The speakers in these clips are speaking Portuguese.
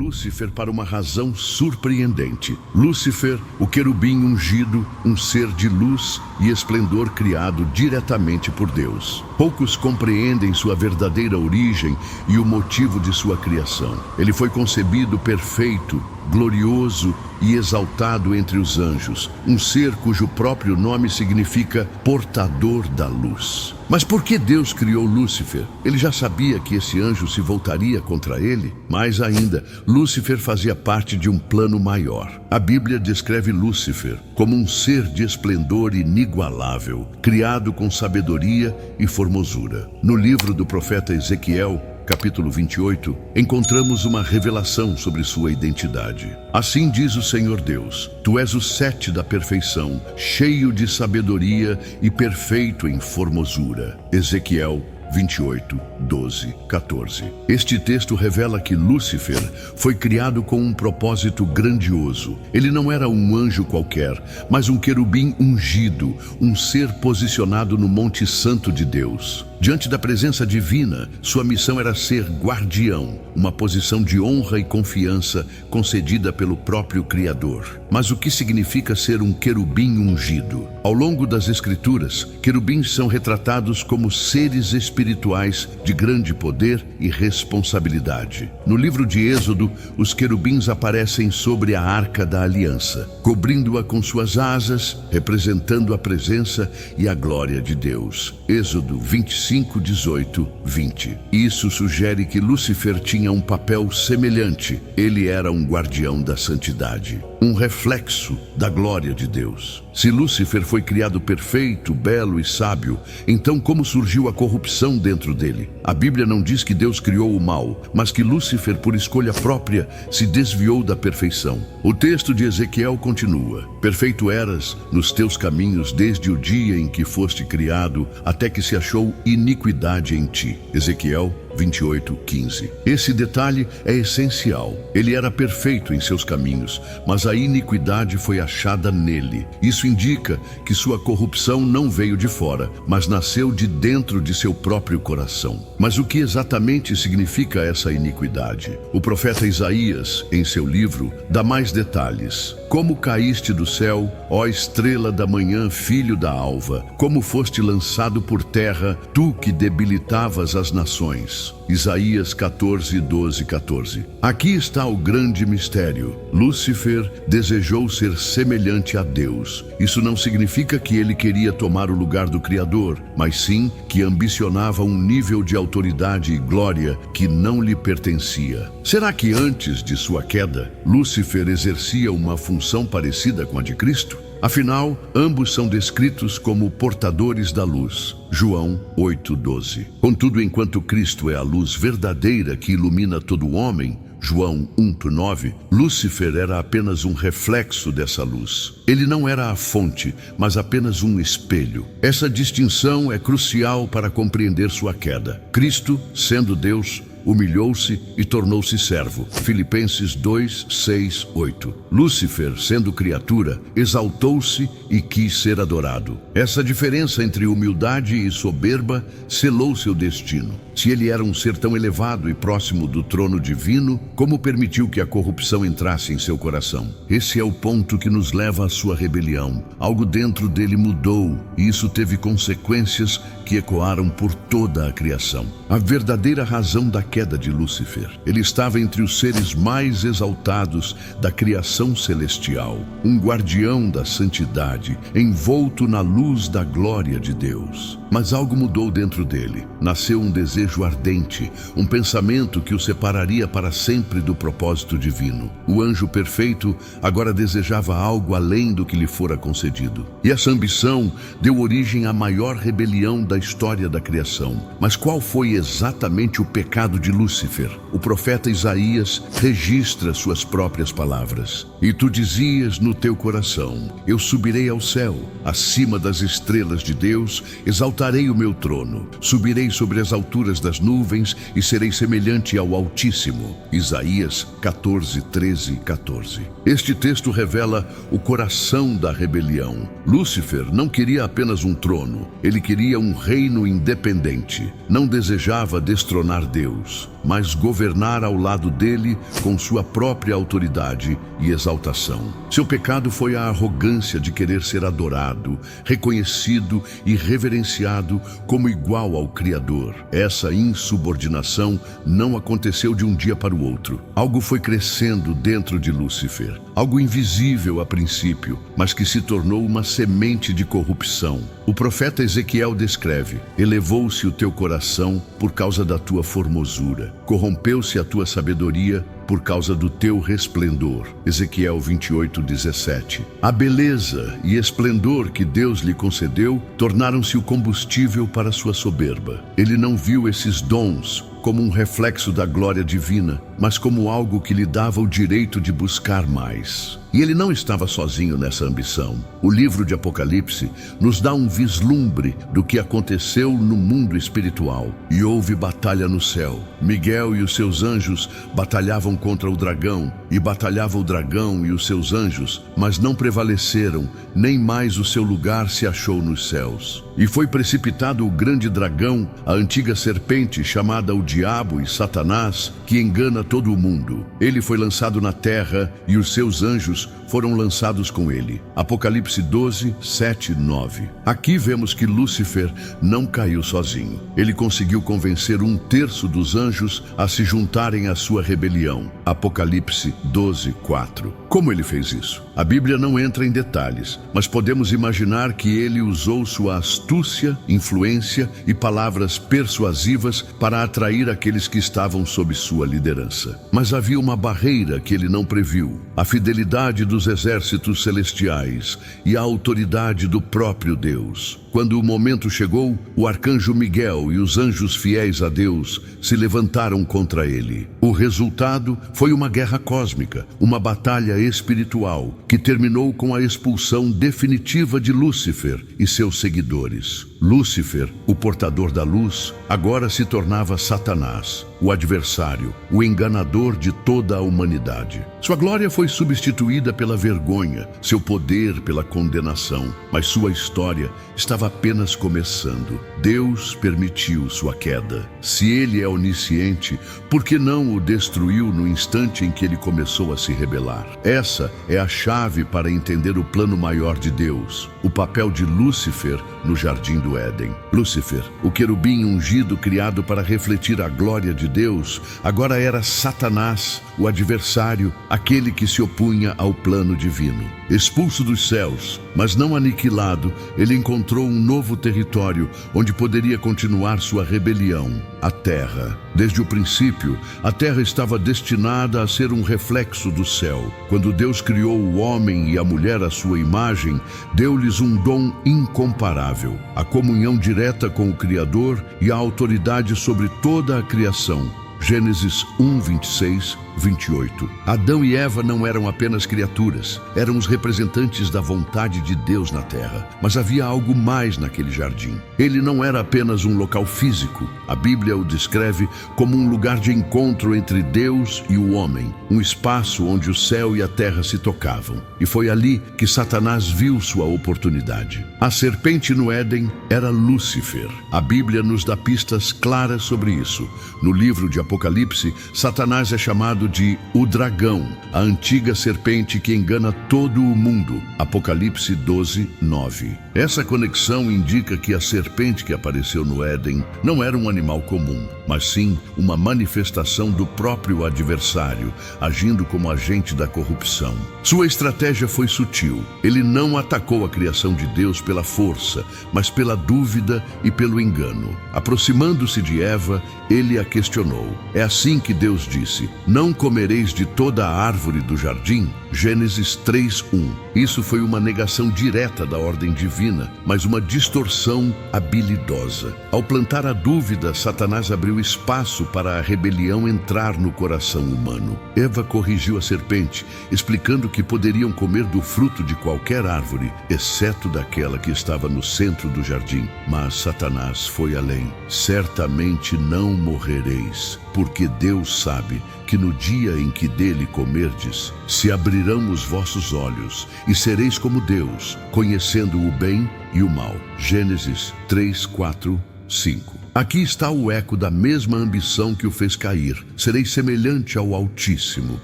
Lúcifer para uma razão surpreendente. Lúcifer, o querubim ungido, um ser de luz e esplendor criado diretamente por Deus. Poucos compreendem sua verdadeira origem e o motivo de sua criação. Ele foi concebido perfeito, glorioso e exaltado entre os anjos, um ser cujo próprio nome significa portador da luz. Mas por que Deus criou Lúcifer? Ele já sabia que esse anjo se voltaria contra ele? Mais ainda, Lúcifer fazia parte de um plano maior. A Bíblia descreve Lúcifer como um ser de esplendor inigualável, criado com sabedoria e formosura. No livro do profeta Ezequiel, capítulo 28, encontramos uma revelação sobre sua identidade. Assim diz o Senhor Deus: Tu és o sete da perfeição, cheio de sabedoria e perfeito em formosura. Ezequiel 28, 12, 14. Este texto revela que Lúcifer foi criado com um propósito grandioso. Ele não era um anjo qualquer, mas um querubim ungido, um ser posicionado no Monte Santo de Deus. Diante da presença divina, sua missão era ser guardião, uma posição de honra e confiança concedida pelo próprio Criador. Mas o que significa ser um querubim ungido? Ao longo das Escrituras, querubins são retratados como seres espirituais de grande poder e responsabilidade. No livro de Êxodo, os querubins aparecem sobre a Arca da Aliança, cobrindo-a com suas asas, representando a presença e a glória de Deus. Êxodo 25, 18, 20. Isso sugere que Lúcifer tinha um papel semelhante. Ele era um guardião da santidade, um reflexo da glória de Deus. Se Lúcifer foi criado perfeito, belo e sábio, então como surgiu a corrupção dentro dele? A Bíblia não diz que Deus criou o mal, mas que Lúcifer, por escolha própria, se desviou da perfeição. O texto de Ezequiel continua: Perfeito eras nos teus caminhos desde o dia em que foste criado, até que se achou iniquidade em ti. Ezequiel 28, 15. Esse detalhe é essencial. Ele era perfeito em seus caminhos, mas a iniquidade foi achada nele. Isso indica que sua corrupção não veio de fora, mas nasceu de dentro de seu próprio coração. Mas o que exatamente significa essa iniquidade? O profeta Isaías, em seu livro, dá mais detalhes. Como caíste do céu, ó estrela da manhã, filho da alva, como foste lançado por terra, tu que debilitavas as nações. Isaías 14, 12, 14. Aqui está o grande mistério. Lúcifer desejou ser semelhante a Deus. Isso não significa que ele queria tomar o lugar do Criador, mas sim que ambicionava um nível de autoridade e glória que não lhe pertencia. Será que antes de sua queda, Lúcifer exercia uma função parecida com a de Cristo? Afinal, ambos são descritos como portadores da luz. João 8:12. Contudo, enquanto Cristo é a luz verdadeira que ilumina todo homem, João 1:9, Lúcifer era apenas um reflexo dessa luz. Ele não era a fonte, mas apenas um espelho. Essa distinção é crucial para compreender sua queda. Cristo, sendo Deus, humilhou-se e tornou-se servo. Filipenses 2, 6, 8. Lúcifer, sendo criatura, exaltou-se e quis ser adorado. Essa diferença entre humildade e soberba selou seu destino. Se ele era um ser tão elevado e próximo do trono divino, como permitiu que a corrupção entrasse em seu coração? Esse é o ponto que nos leva à sua rebelião. Algo dentro dele mudou, e isso teve consequências que ecoaram por toda a criação. A verdadeira razão da queda de Lúcifer: ele estava entre os seres mais exaltados da criação celestial, um guardião da santidade, envolto na luz da glória de Deus. Mas algo mudou dentro dele. Nasceu um desejo ardente, um pensamento que o separaria para sempre do propósito divino. O anjo perfeito agora desejava algo além do que lhe fora concedido. E essa ambição deu origem à maior rebelião da história da criação. Mas qual foi exatamente o pecado de Lúcifer? O profeta Isaías registra suas próprias palavras. E tu dizias no teu coração: eu subirei ao céu, acima das estrelas de Deus, exaltarei o meu trono, subirei sobre as alturas das nuvens e serei semelhante ao Altíssimo. Isaías 14, 13 e 14. Este texto revela o coração da rebelião. Lúcifer não queria apenas um trono, ele queria um reino independente. Não desejava destronar Deus, mas governar ao lado dele com sua própria autoridade e exaltação. Seu pecado foi a arrogância de querer ser adorado, reconhecido e reverenciado como igual ao Criador. Essa insubordinação não aconteceu de um dia para o outro. Algo foi crescendo dentro de Lúcifer, algo invisível a princípio, mas que se tornou uma semente de corrupção. O profeta Ezequiel descreve: elevou-se o teu coração por causa da tua formosura, corrompeu-se a tua sabedoria por causa do teu resplendor. Ezequiel 28:17. A beleza e esplendor que Deus lhe concedeu tornaram-se o combustível para sua soberba. Ele não viu esses dons como um reflexo da glória divina, mas como algo que lhe dava o direito de buscar mais. E ele não estava sozinho nessa ambição. O livro de Apocalipse nos dá um vislumbre do que aconteceu no mundo espiritual. E houve batalha no céu. Miguel e os seus anjos batalhavam contra o dragão, e batalhava o dragão e os seus anjos, mas não prevaleceram, nem mais o seu lugar se achou nos céus. E foi precipitado o grande dragão, a antiga serpente chamada o Diabo e Satanás, que engana todo o mundo. Ele foi lançado na terra e os seus anjos foram lançados com ele. Apocalipse 12, 7, 9. Aqui vemos que Lúcifer não caiu sozinho. Ele conseguiu convencer 1/3 dos anjos a se juntarem à sua rebelião. Apocalipse 12, 4. Como ele fez isso? A Bíblia não entra em detalhes, mas podemos imaginar que ele usou sua astúcia, influência e palavras persuasivas para atrair aqueles que estavam sob sua liderança. Mas havia uma barreira que ele não previu: a fidelidade dos exércitos celestiais e a autoridade do próprio Deus. Quando o momento chegou, o arcanjo Miguel e os anjos fiéis a Deus se levantaram contra ele. O resultado foi uma guerra cósmica, uma batalha espiritual, que terminou com a expulsão definitiva de Lúcifer e seus seguidores. Lúcifer, o portador da luz, agora se tornava Satanás, o adversário, o enganador de toda a humanidade. Sua glória foi substituída pela vergonha, seu poder pela condenação, mas sua história estava apenas começando. Deus permitiu sua queda. Se ele é onisciente, por que não o destruiu no instante em que ele começou a se rebelar? Essa é a chave para entender o plano maior de Deus, o papel de Lúcifer no jardim do Éden. Lúcifer, o querubim ungido criado para refletir a glória de Deus, agora era Satanás, o adversário, aquele que se opunha ao plano divino. Expulso dos céus, mas não aniquilado, ele encontrou um novo território onde poderia continuar sua rebelião: a terra. Desde o princípio, a terra estava destinada a ser um reflexo do céu. Quando Deus criou o homem e a mulher à sua imagem, deu-lhes um dom incomparável: a comunhão direta com o Criador e a autoridade sobre toda a criação. Gênesis 1, 26, 28. Adão e Eva não eram apenas criaturas, eram os representantes da vontade de Deus na terra. Mas havia algo mais naquele jardim. Ele não era apenas um local físico. A Bíblia o descreve como um lugar de encontro entre Deus e o homem, um espaço onde o céu e a terra se tocavam. E foi ali que Satanás viu sua oportunidade. A serpente no Éden era Lúcifer. A Bíblia nos dá pistas claras sobre isso. No livro de Apocalipse, Satanás é chamado de o dragão, a antiga serpente que engana todo o mundo. Apocalipse 12, 9. Essa conexão indica que a serpente que apareceu no Éden não era um animal comum, mas sim uma manifestação do próprio adversário, agindo como agente da corrupção. Sua estratégia foi sutil. Ele não atacou a criação de Deus pela força, mas pela dúvida e pelo engano. Aproximando-se de Eva, ele a questionou. É assim que Deus disse: não comereis de toda a árvore do jardim? Gênesis 3:1. Isso foi uma negação direta da ordem divina, mas uma distorção habilidosa. Ao plantar a dúvida, Satanás abriu espaço para a rebelião entrar no coração humano. Eva corrigiu a serpente, explicando que poderiam comer do fruto de qualquer árvore, exceto daquela que estava no centro do jardim. Mas Satanás foi além. Certamente não morrereis, porque Deus sabe que no dia em que dele comerdes, se abrirão os vossos olhos e sereis como Deus, conhecendo o bem e o mal. Gênesis 3, 4, 5. Aqui está o eco da mesma ambição que o fez cair. Serei semelhante ao Altíssimo.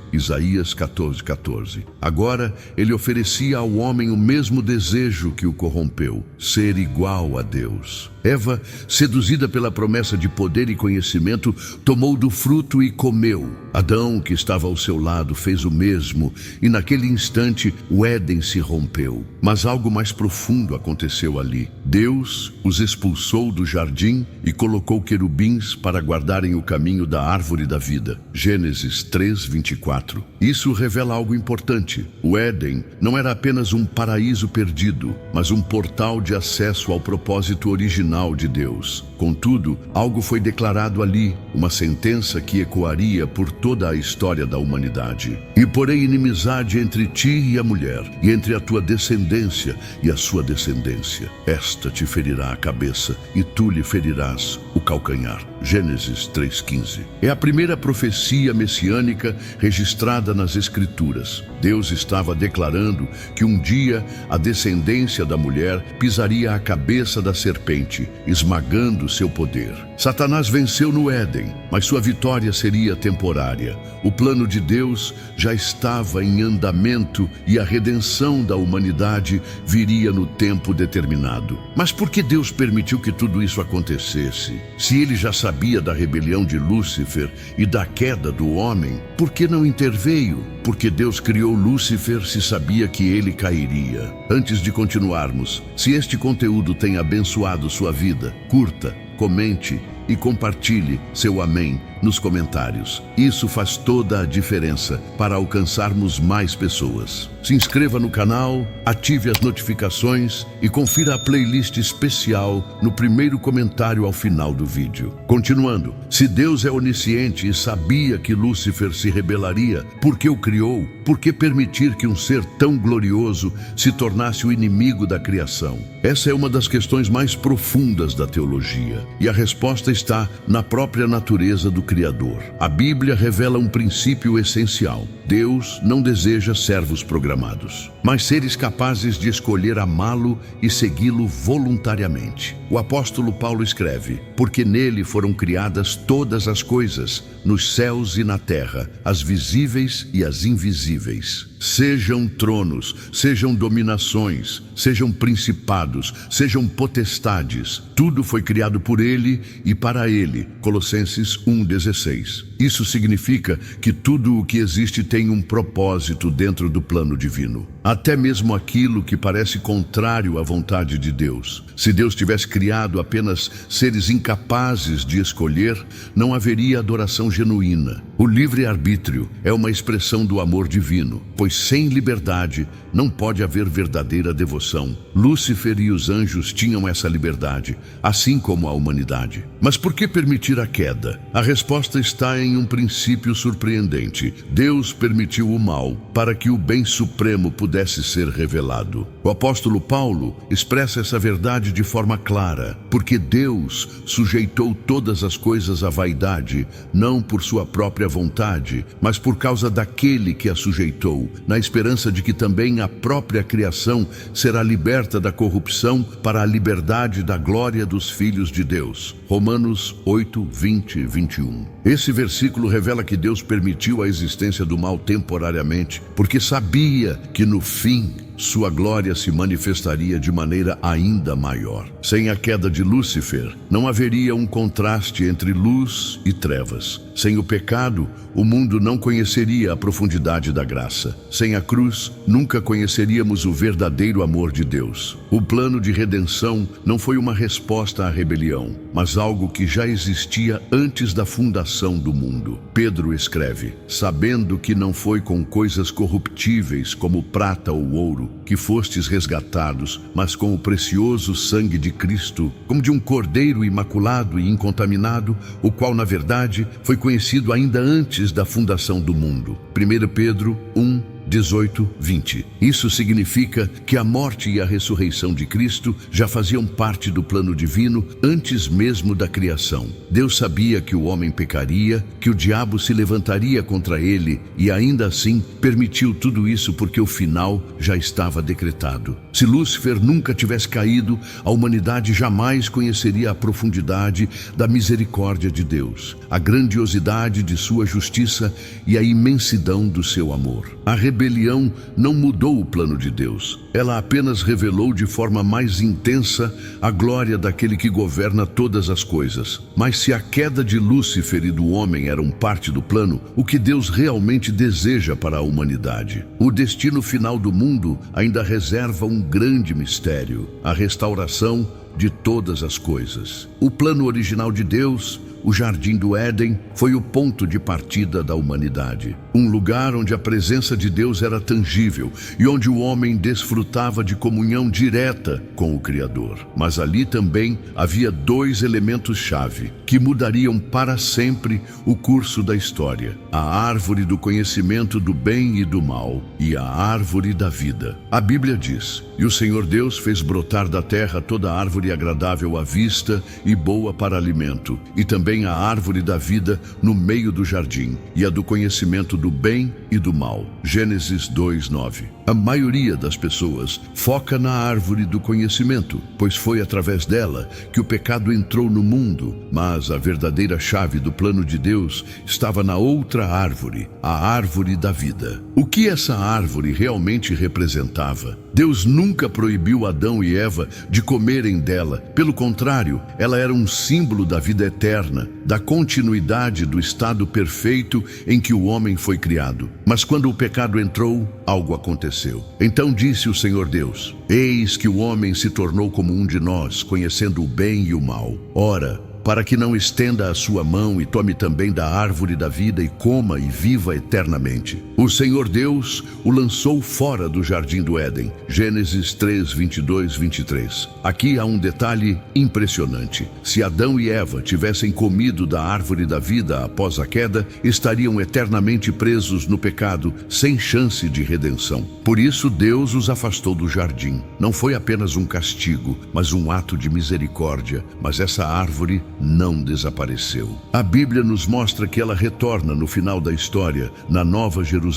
Isaías 14:14. Agora, ele oferecia ao homem o mesmo desejo que o corrompeu: ser igual a Deus. Eva, seduzida pela promessa de poder e conhecimento, tomou do fruto e comeu. Adão, que estava ao seu lado, fez o mesmo, e naquele instante o Éden se rompeu. Mas algo mais profundo aconteceu ali. Deus os expulsou do jardim e colocou querubins para guardarem o caminho da árvore da vida. Gênesis 3:24. Isso revela algo importante. O Éden não era apenas um paraíso perdido, mas um portal de acesso ao propósito original de Deus. Contudo, algo foi declarado ali, uma sentença que ecoaria por toda a história da humanidade. E porém inimizade entre ti e a mulher, e entre a tua descendência e a sua descendência. Esta te ferirá a cabeça, e tu lhe ferirás o calcanhar. Gênesis 3:15. É a primeira profecia messiânica registrada nas Escrituras. Deus estava declarando que um dia a descendência da mulher pisaria a cabeça da serpente, esmagando seu poder. Satanás venceu no Éden, mas sua vitória seria temporária. O plano de Deus já estava em andamento e a redenção da humanidade viria no tempo determinado. Mas por que Deus permitiu que tudo isso acontecesse? Se ele já sabia da rebelião de Lúcifer e da queda do homem, por que não interveio? Porque Deus criou Lúcifer se sabia que ele cairia. Antes de continuarmos, se este conteúdo tem abençoado sua vida, curta, comente e compartilhe seu amém nos comentários. Isso faz toda a diferença para alcançarmos mais pessoas. Se inscreva no canal, ative as notificações e confira a playlist especial no primeiro comentário ao final do vídeo. Continuando, se Deus é onisciente e sabia que Lúcifer se rebelaria, por que o criou? Por que permitir que um ser tão glorioso se tornasse o inimigo da criação? Essa é uma das questões mais profundas da teologia, e a resposta está na própria natureza do Criador. A Bíblia revela um princípio essencial. Deus não deseja servos programados, mas seres capazes de escolher amá-lo e segui-lo voluntariamente. O apóstolo Paulo escreve: porque nele foram criadas todas as coisas, nos céus e na terra, as visíveis e as invisíveis. Sejam tronos, sejam dominações, sejam principados, sejam potestades. Tudo foi criado por ele e para ele. Colossenses 1:16. Isso significa que tudo o que existe tem um propósito dentro do plano divino. Até mesmo aquilo que parece contrário à vontade de Deus. Se Deus tivesse criado apenas seres incapazes de escolher, não haveria adoração genuína. O livre-arbítrio é uma expressão do amor divino, pois sem liberdade não pode haver verdadeira devoção. Lúcifer e os anjos tinham essa liberdade, assim como a humanidade. Mas por que permitir a queda? A resposta está em um princípio surpreendente. Deus permitiu o mal para que o bem supremo pudesse ser revelado. O apóstolo Paulo expressa essa verdade de forma clara, porque Deus sujeitou todas as coisas à vaidade, não por sua própria vontade, mas por causa daquele que a sujeitou, na esperança de que também a própria criação será liberta da corrupção para a liberdade da glória dos filhos de Deus. Romanos 8:20 e 21. Esse versículo revela que Deus permitiu a existência do mal temporariamente, porque sabia que no fim sua glória se manifestaria de maneira ainda maior. Sem a queda de Lúcifer, não haveria um contraste entre luz e trevas. Sem o pecado, o mundo não conheceria a profundidade da graça. Sem a cruz, nunca conheceríamos o verdadeiro amor de Deus. O plano de redenção não foi uma resposta à rebelião, mas algo que já existia antes da fundação do mundo. Pedro escreve: sabendo que não foi com coisas corruptíveis como prata ou ouro que fostes resgatados, mas com o precioso sangue de Cristo, como de um cordeiro imaculado e incontaminado, o qual na verdade foi conhecido ainda antes da fundação do mundo. 1 Pedro 1, 18, 20. Isso significa que a morte e a ressurreição de Cristo já faziam parte do plano divino antes mesmo da criação. Deus sabia que o homem pecaria, que o diabo se levantaria contra ele e ainda assim permitiu tudo isso porque o final já estava decretado. Se Lúcifer nunca tivesse caído, a humanidade jamais conheceria a profundidade da misericórdia de Deus, a grandiosidade de sua justiça e a imensidão do seu amor. A rebelião não mudou o plano de Deus. Ela apenas revelou de forma mais intensa a glória daquele que governa todas as coisas. Mas se a queda de Lúcifer e do homem eram parte do plano, o que Deus realmente deseja para a humanidade? O destino final do mundo ainda reserva um grande mistério: a restauração de todas as coisas. O plano original de Deus, o Jardim do Éden, foi o ponto de partida da humanidade. Um lugar onde a presença de Deus era tangível e onde o homem desfrutava de comunhão direta com o Criador. Mas ali também havia dois elementos-chave que mudariam para sempre o curso da história: a árvore do conhecimento do bem e do mal e a árvore da vida. A Bíblia diz: "E o Senhor Deus fez brotar da terra toda árvore agradável à vista e boa para alimento, e também a árvore da vida no meio do jardim, e a do conhecimento do bem e do mal." Gênesis 2:9. A maioria das pessoas foca na árvore do conhecimento, pois foi através dela que o pecado entrou no mundo, mas a verdadeira chave do plano de Deus estava na outra árvore, a árvore da vida. O que essa árvore realmente representava? Deus nunca proibiu Adão e Eva de comerem dela. Pelo contrário, ela era um símbolo da vida eterna, da continuidade do estado perfeito em que o homem foi criado. Mas quando o pecado entrou, algo aconteceu. Então disse o Senhor Deus: "Eis que o homem se tornou como um de nós, conhecendo o bem e o mal. Ora, para que não estenda a sua mão e tome também da árvore da vida e coma e viva eternamente." O Senhor Deus o lançou fora do Jardim do Éden. Gênesis 3, 22, 23. Aqui há um detalhe impressionante. Se Adão e Eva tivessem comido da árvore da vida após a queda, estariam eternamente presos no pecado, sem chance de redenção. Por isso Deus os afastou do jardim. Não foi apenas um castigo, mas um ato de misericórdia. Mas essa árvore não desapareceu. A Bíblia nos mostra que ela retorna no final da história, na Nova Jerusalém.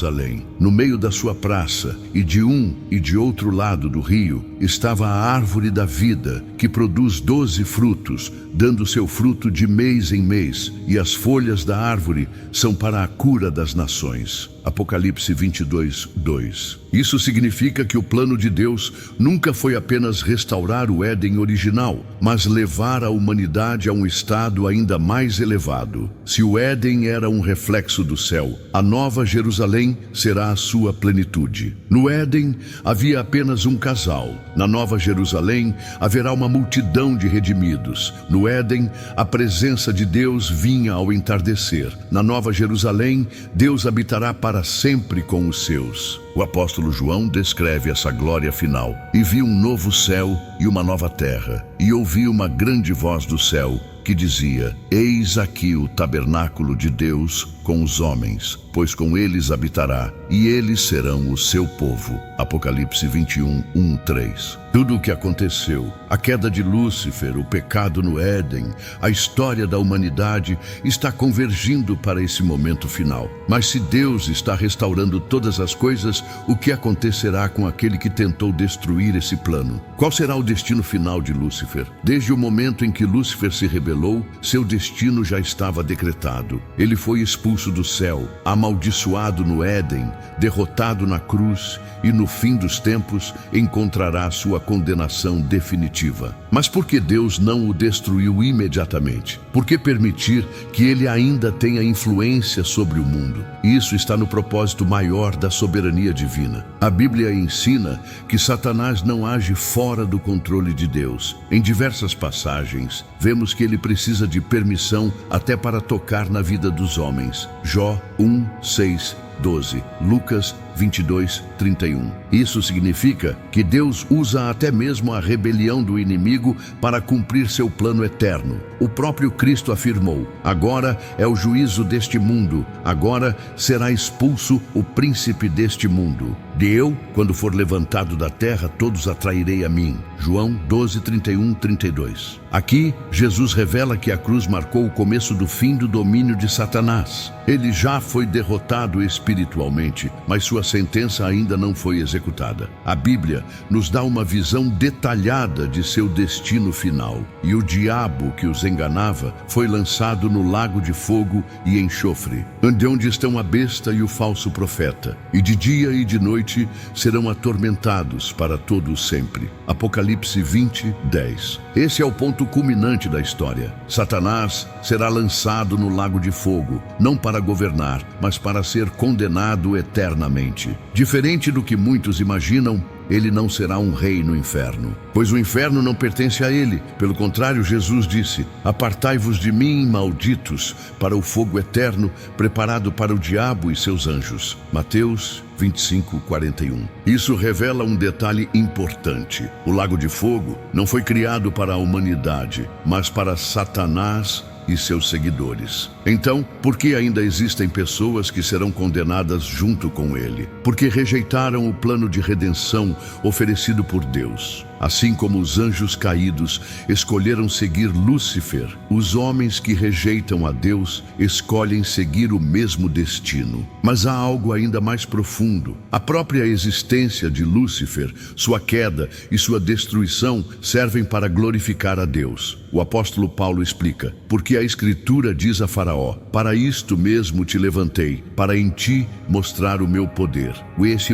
No meio da sua praça, e de um e de outro lado do rio, estava a árvore da vida, que produz 12 frutos, dando seu fruto de mês em mês, e as folhas da árvore são para a cura das nações. Apocalipse 22, 2. Isso significa que o plano de Deus nunca foi apenas restaurar o Éden original, mas levar a humanidade a um estado ainda mais elevado. Se o Éden era um reflexo do céu, a Nova Jerusalém será a sua plenitude. No Éden havia apenas um casal. Na Nova Jerusalém haverá uma multidão de redimidos. No Éden, a presença de Deus vinha ao entardecer. Na Nova Jerusalém, Deus habitará para sempre com os seus. O apóstolo João descreve essa glória final: "E vi um novo céu e uma nova terra, e ouvi uma grande voz do céu que dizia: Eis aqui o tabernáculo de Deus com os homens, pois com eles habitará, e eles serão o seu povo." Apocalipse 21, 1, 3. Tudo o que aconteceu, a queda de Lúcifer, o pecado no Éden, a história da humanidade, está convergindo para esse momento final. Mas se Deus está restaurando todas as coisas, o que acontecerá com aquele que tentou destruir esse plano? Qual será o destino final de Lúcifer? Desde o momento em que Lúcifer se rebelou, seu destino já estava decretado. Ele foi expulso do céu, amaldiçoado no Éden, derrotado na cruz, e no fim dos tempos encontrará sua condenação definitiva. Mas por que Deus não o destruiu imediatamente? Por que permitir que ele ainda tenha influência sobre o mundo? Isso está no propósito maior da soberania divina. A Bíblia ensina que Satanás não age fora do controle de Deus. Em diversas passagens, vemos que ele precisa de permissão até para tocar na vida dos homens. Jó 1, 6 12, Lucas 22, 31. Isso significa que Deus usa até mesmo a rebelião do inimigo para cumprir seu plano eterno. O próprio Cristo afirmou: agora é o juízo deste mundo, agora será expulso o príncipe deste mundo. De eu, quando for levantado da terra, todos atrairei a mim. João 12, 31, 32. Aqui, Jesus revela que a cruz marcou o começo do fim do domínio de Satanás. Ele já foi derrotado espiritualmente, mas sua sentença ainda não foi executada. A Bíblia nos dá uma visão detalhada de seu destino final. E o diabo que os enganava foi lançado no lago de fogo e enxofre, de onde estão a besta e o falso profeta. E de dia e de noite serão atormentados para todo sempre. Apocalipse 20, 10. Esse é o ponto culminante da história. Satanás será lançado no lago de fogo, não para governar, mas para ser condenado eternamente. Diferente do que muitos imaginam, ele não será um rei no inferno, pois o inferno não pertence a ele. Pelo contrário, Jesus disse: apartai-vos de mim, malditos, para o fogo eterno, preparado para o diabo e seus anjos. Mateus 25, 41. Isso revela um detalhe importante. O lago de fogo não foi criado para a humanidade, mas para Satanás e seus seguidores. Então, por que ainda existem pessoas que serão condenadas junto com ele? Porque rejeitaram o plano de redenção oferecido por Deus. Assim como os anjos caídos escolheram seguir Lúcifer, os homens que rejeitam a Deus escolhem seguir o mesmo destino. Mas há algo ainda mais profundo. A própria existência de Lúcifer, sua queda e sua destruição servem para glorificar a Deus. O apóstolo Paulo explica: porque a Escritura diz a Faraó: para isto mesmo te levantei, para em ti mostrar o meu poder,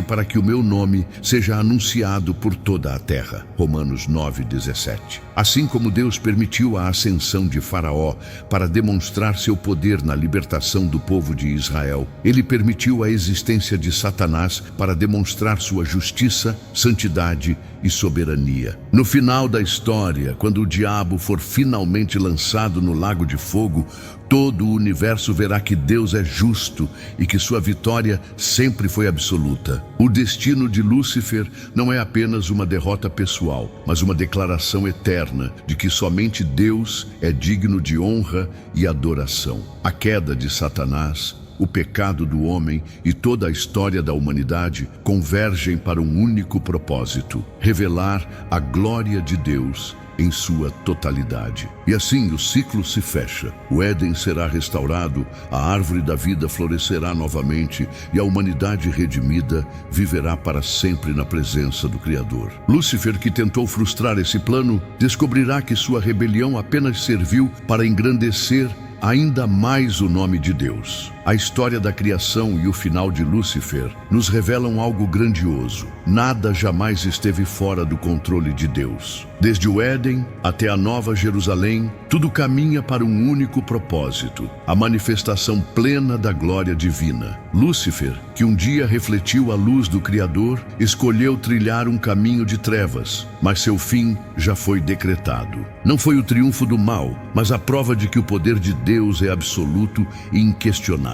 para que o meu nome seja anunciado por toda a terra. Romanos 9, 17. Assim como Deus permitiu a ascensão de Faraó para demonstrar seu poder na libertação do povo de Israel, ele permitiu a existência de Satanás para demonstrar sua justiça, santidade e soberania. No final da história, quando o diabo for finalmente lançado no lago de fogo, todo o universo verá que Deus é justo e que sua vitória sempre foi absoluta. O destino de Lúcifer não é apenas uma derrota pessoal, mas uma declaração eterna de que somente Deus é digno de honra e adoração. A queda de Satanás, o pecado do homem e toda a história da humanidade convergem para um único propósito: revelar a glória de Deus em sua totalidade. E assim o ciclo se fecha. O Éden será restaurado, a árvore da vida florescerá novamente e a humanidade redimida viverá para sempre na presença do Criador. Lúcifer, que tentou frustrar esse plano, descobrirá que sua rebelião apenas serviu para engrandecer ainda mais o nome de Deus. A história da criação e o final de Lúcifer nos revelam algo grandioso. Nada jamais esteve fora do controle de Deus. Desde o Éden até a Nova Jerusalém, tudo caminha para um único propósito: a manifestação plena da glória divina. Lúcifer, que um dia refletiu a luz do Criador, escolheu trilhar um caminho de trevas, mas seu fim já foi decretado. Não foi o triunfo do mal, mas a prova de que o poder de Deus é absoluto e inquestionável.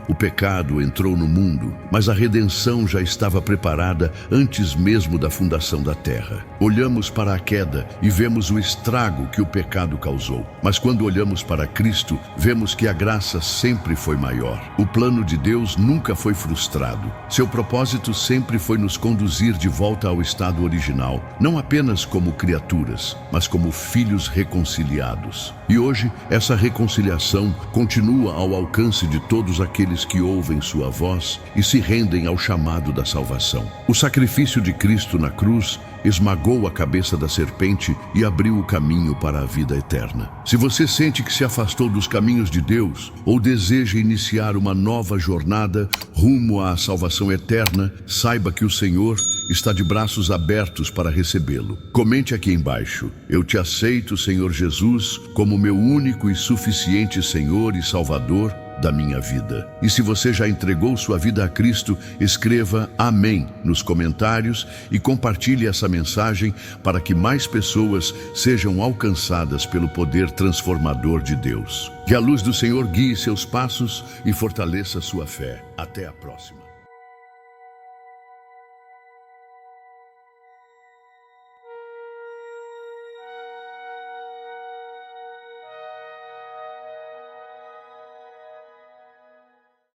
O pecado entrou no mundo, mas a redenção já estava preparada antes mesmo da fundação da terra. Olhamos para a queda e vemos o estrago que o pecado causou. Mas quando olhamos para Cristo, vemos que a graça sempre foi maior. O plano de Deus nunca foi frustrado. Seu propósito sempre foi nos conduzir de volta ao estado original, não apenas como criaturas, mas como filhos reconciliados. E hoje, essa reconciliação continua ao alcance de todos aqueles que ouvem sua voz e se rendem ao chamado da salvação. O sacrifício de Cristo na cruz esmagou a cabeça da serpente e abriu o caminho para a vida eterna. Se você sente que se afastou dos caminhos de Deus ou deseja iniciar uma nova jornada rumo à salvação eterna, saiba que o Senhor está de braços abertos para recebê-lo. Comente aqui embaixo: eu te aceito, Senhor Jesus, como meu único e suficiente Senhor e Salvador, da minha vida. E se você já entregou sua vida a Cristo, escreva Amém nos comentários e compartilhe essa mensagem para que mais pessoas sejam alcançadas pelo poder transformador de Deus. Que a luz do Senhor guie seus passos e fortaleça sua fé. Até a próxima.